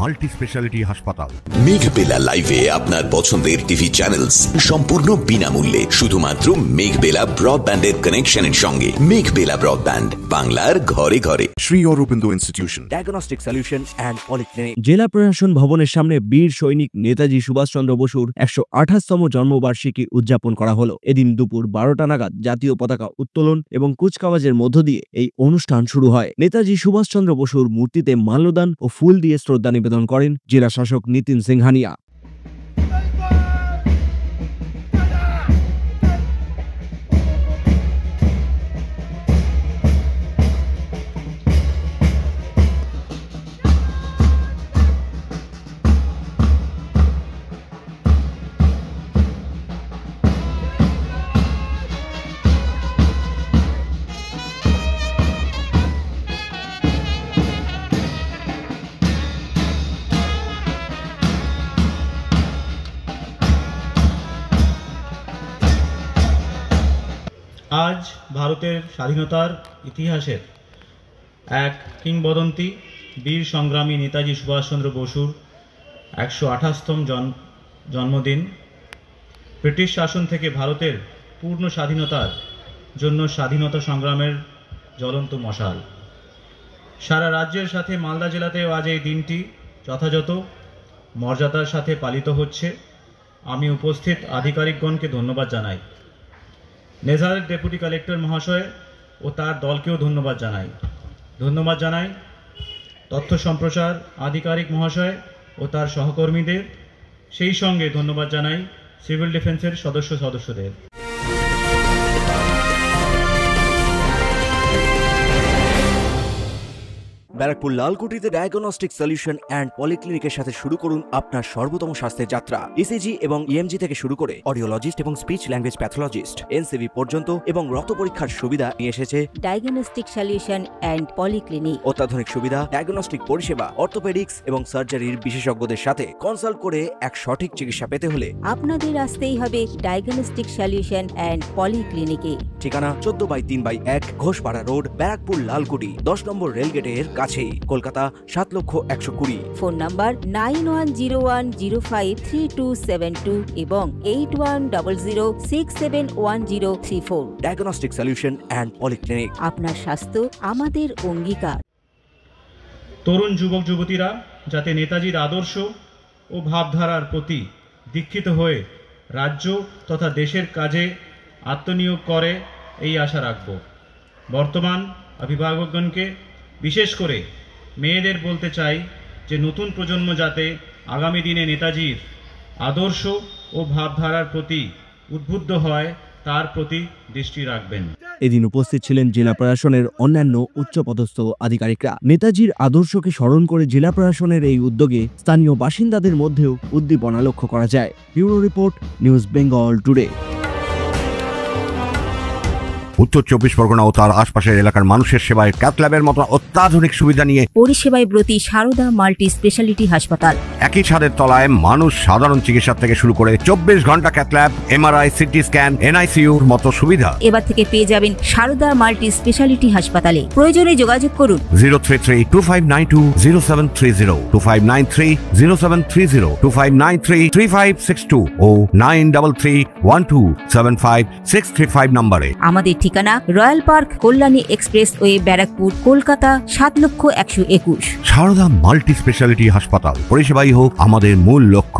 Multi speciality হাসপাতাল। মেঘবেলা লাইভে আপনার পছন্দের টিভি চ্যানেলস সম্পূর্ণ বিনামূল্যে শুধুমাত্র মেঘবেলা ব্রডব্যান্ডের কানেকশনের সঙ্গে। মেঘবেলা ব্রডব্যান্ড, বাংলার ঘরে ঘরে। Shri Aurobindo institution, diagnostic solution and polyclinic. জেলা প্রশাসন ভবনের সামনে বীর সৈনিক নেতাজি সুভাষচন্দ্র বসুর 128তম জন্মবার্ষিকী উদযাপন করা হলো। এদিন দুপুর 12টা নাগাদ জাতীয় পতাকা উত্তোলন এবং কুচকাওয়াজের মধ্য দিয়ে এই অনুষ্ঠান শুরু হয়। নেতাজি সুভাষচন্দ্র বসুর মূর্তিতে মাল্যদান ও ফুল দিয়ে শ্রদ্ধা নিবেদন করেন জেলা শাসক নিতিন সিংহানিয়া। আজ ভারতের স্বাধীনতার ইতিহাসের এক কিংবদন্তি বীর সংগ্রামী নেতাজি সুভাষচন্দ্র বসুর 128তম জন্মদিন। ব্রিটিশ শাসন থেকে ভারতের পূর্ণ স্বাধীনতার জন্য স্বাধীনতা সংগ্রামের জ্বলন্ত মশাল। সারা রাজ্যের সাথে মালদা জেলাতেও আজ এই দিনটি যথাযথ মর্যাদার সাথে পালিত হচ্ছে। আমি উপস্থিত আধিকারিকগণকে ধন্যবাদ জানাই। নেজারের ডেপুটি কালেক্টর মহাশয় ও তার দলকেও ধন্যবাদ জানাই। তথ্য সম্প্রচার আধিকারিক মহাশয় ও তার সহকর্মীদের, সেই সঙ্গে ধন্যবাদ জানাই সিভিল ডিফেন্সের সদস্যদের। ব্যারাকপুর লালকুটিতে ডায়াগনস্টিক সলিউশন অ্যান্ড পলিক্লিনিকের সাথে শুরু করুন আপনার সর্বোত্তম স্বাস্থ্যের যাত্রা। ইসিজি এবং ইএমজি থেকে শুরু করে অডিওলজিস্ট এবং স্পিচ ল্যাঙ্গুয়েজ প্যাথোলজিস্ট, এনসিভি পর্যন্ত এবং রক্ত পরীক্ষার সুবিধা নিয়ে এসেছে ডায়াগনস্টিক সলিউশন অ্যান্ড পলিক্লিনিক। অত্যাধুনিক সুবিধা, ডায়াগনস্টিক পরিষেবা, অর্থোপেডিক্স এবং সার্জারির বিশেষজ্ঞদের সাথে কনসাল্ট করে এক সঠিক চিকিৎসা পেতে হলে আপনাদের আসতেই হবে ডায়াগনস্টিক সলিউশন অ্যান্ড পলিক্লিনিকে। ঠিকানা 14/3/1 ঘোষপাড়া রোড, ব্যারাকপুর লালকুটি, 10 নম্বর রেলগেটের কাছেই, কলকাতা 7,01,20। ফোন নাম্বার 9101053272 এবং 8100671034। Diagnostic solution and polyclinic. আপনার স্বাস্থ্য আমাদের অঙ্গীকার। তরুণ যুবক যুবতীরা যাতে নেতাজির আদর্শ ও ভাবধারার প্রতি দীক্ষিত হয়ে রাজ্য তথা দেশের কাজে আত্মনিয়োগ করে, এই আশা রাখব। বর্তমান অভিভাবকগণকে, বিশেষ করে মেয়েদের বলতে চাই যে নতুন প্রজন্ম যাতে আগামী দিনে নেতাজির আদর্শ ও ভাবধারার প্রতি উদ্বুদ্ধ হয়, তার প্রতি দৃষ্টি রাখবেন। এদিন উপস্থিত ছিলেন জেলা প্রশাসনের অন্যান্য উচ্চপদস্থ আধিকারিকরা। নেতাজির আদর্শকে স্মরণ করে জেলা প্রশাসনের এই উদ্যোগে স্থানীয় বাসিন্দাদের মধ্যেও উদ্দীপনা লক্ষ্য করা যায়। Bureau report, news Bengal today. উত্তর 24 পরগনা ও তার আশপাশের এলাকার মানুষের সেবায় ক্যাথ ল্যাবের মতো অত্যাধুনিক সুবিধা নিয়ে পরিষেবায় ব্রতী সারদা মাল্টি স্পেশালিটি হাসপাতাল। একই ছাদের তলায় মানুষ সাধারণ চিকিৎসা থেকে শুরু করে 24 ঘন্টা cath lab, MRI, CT scan, এনআইসিইউর মতো সুবিধা এবার থেকে পেয়ে যাবেন সারদা মাল্টি স্পেশালিটি হাসপাতালে। প্রয়োজনে যোগাযোগ করুন 033-2592-0730, 2593-0730, 2593-3562 ও 9331275635 নম্বরে। আমাদের ঠিকানা Royal Park, Kalyani Expressway, Barrackpore, Kolkata 7,01,21। Sarada multi speciality হাসপাতাল, পরিষেবাই হোক আমাদের মূল লক্ষ্য।